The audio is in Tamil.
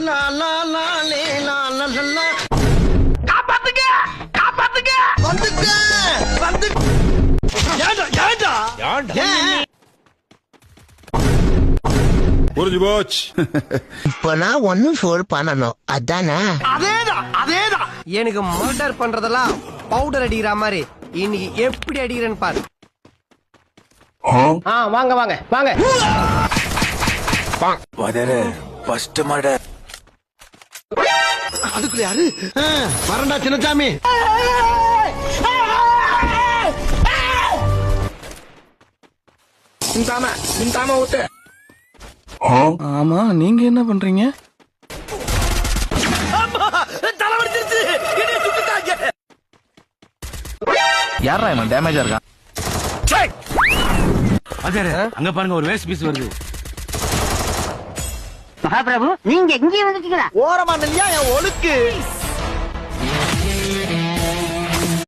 லா லா லா லே லா லா லா. காப்பாத்துங்க காப்பாத்துங்க. வந்து ஏண்டா ஏன் புரிஞ்சு போச்சு. இப்ப நான் ஒன்னும் சோறு பண்ணணும் அதானே. அதேதான் எனக்கு மர்டர் பண்றதெல்லாம் பவுடர் அடிக்கிற மாதிரி இன்னைக்கு எப்படி அடிக்கிறேன்னு பாரு. வாங்க வாங்க வாங்க. அதுக்குள்ள யாரு வரண்டா சின்னசாமி. ஆமா, நீங்க என்ன பண்றீங்க? யாரா இவன் டேமேஜா இருக்கான்? அங்க பாருங்க ஒரு வேஸ்ட் பீஸ் வருது. மகாபிரபு நீங்க எங்கே வந்துட்டீங்களா? ஓரமா இல்லையா என் ஒழுக்கு.